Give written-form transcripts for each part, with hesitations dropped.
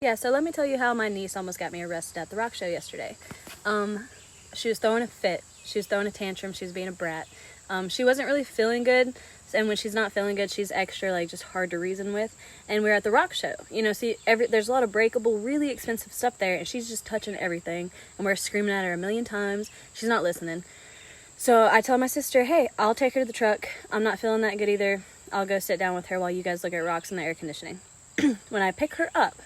Yeah, so let me tell you how my niece almost got me arrested at the rock show yesterday. She was throwing a fit. She was throwing a tantrum. She was being a brat. She wasn't really feeling good. And when she's not feeling good, she's extra, like, just hard to reason with. And we're at the rock show. You know, see, there's a lot of breakable, really expensive stuff there. And she's just touching everything. And we're screaming at her a million times. She's not listening. So I tell my sister, hey, I'll take her to the truck. I'm not feeling that good either. I'll go sit down with her while you guys look at rocks in the air conditioning. When I pick her up,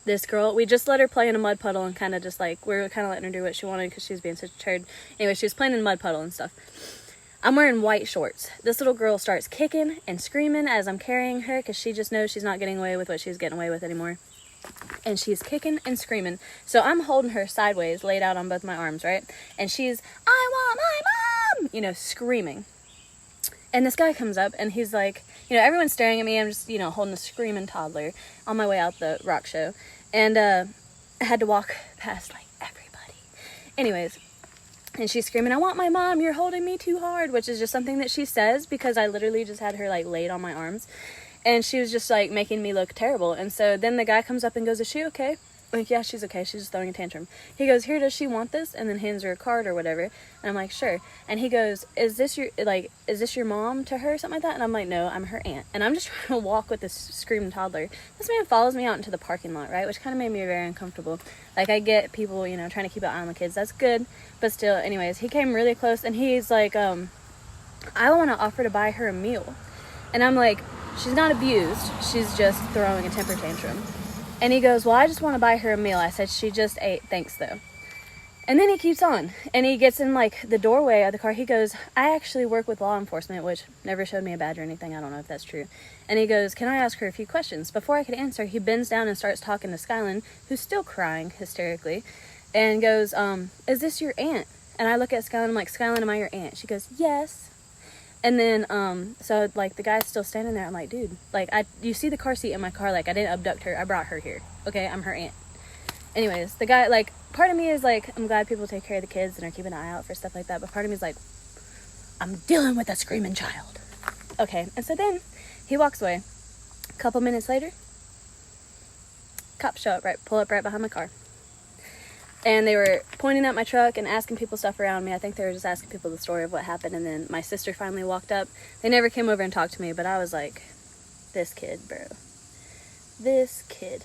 this girl, we just let her play in a mud puddle and kind of just like, we were kind of letting her do what she wanted because she was being such a turd. Anyway, she was playing in a mud puddle and stuff. I'm wearing white shorts. This little girl starts kicking and screaming as I'm carrying her because she just knows she's not getting away with what she's getting away with anymore. And she's kicking and screaming. So I'm holding her sideways, laid out on both my arms, right? And she's, I want my mom, you know, screaming. And this guy comes up and he's like, you know, everyone's staring at me. I'm just, you know, holding a screaming toddler on my way out the rock show. And I had to walk past, like, everybody. Anyways, and she's screaming, I want my mom, you're holding me too hard, which is just something that she says because I literally just had her, like, laid on my arms. And she was just, like, making me look terrible. And so then the guy comes up and goes, is she okay? I'm like, yeah, she's okay. She's just throwing a tantrum. He goes, here, does she want this? And then hands her a card or whatever. And I'm like, sure. And he goes, is this your mom to her? Something like that. And I'm like, no, I'm her aunt. And I'm just trying to walk with this screaming toddler. This man follows me out into the parking lot, right? Which kind of made me very uncomfortable. Like, I get people, you know, trying to keep an eye on the kids. That's good. But still, anyways, he came really close and he's like, I want to offer to buy her a meal. And I'm like, she's not abused. She's just throwing a temper tantrum. And he goes, well, I just want to buy her a meal. I said, she just ate. Thanks, though. And then he keeps on. And he gets in, like, the doorway of the car. He goes, I actually work with law enforcement, which never showed me a badge or anything. I don't know if that's true. And he goes, can I ask her a few questions? Before I could answer, he bends down and starts talking to Skylan, who's still crying hysterically, and goes, is this your aunt? And I look at Skylan. I'm like, Skylan, am I your aunt? She goes, yes. And then, so, like, the guy's still standing there. I'm like, dude, like, you see the car seat in my car. Like, I didn't abduct her. I brought her here. Okay, I'm her aunt. Anyways, the guy, like, part of me is, like, I'm glad people take care of the kids and are keeping an eye out for stuff like that. But part of me is, like, I'm dealing with a screaming child. Okay, and so then he walks away. A couple minutes later, cops show up, pull up right behind my car. And they were pointing at my truck and asking people stuff around me. I think they were just asking people the story of what happened. And then my sister finally walked up. They never came over and talked to me, but I was like, this kid, bro. This kid.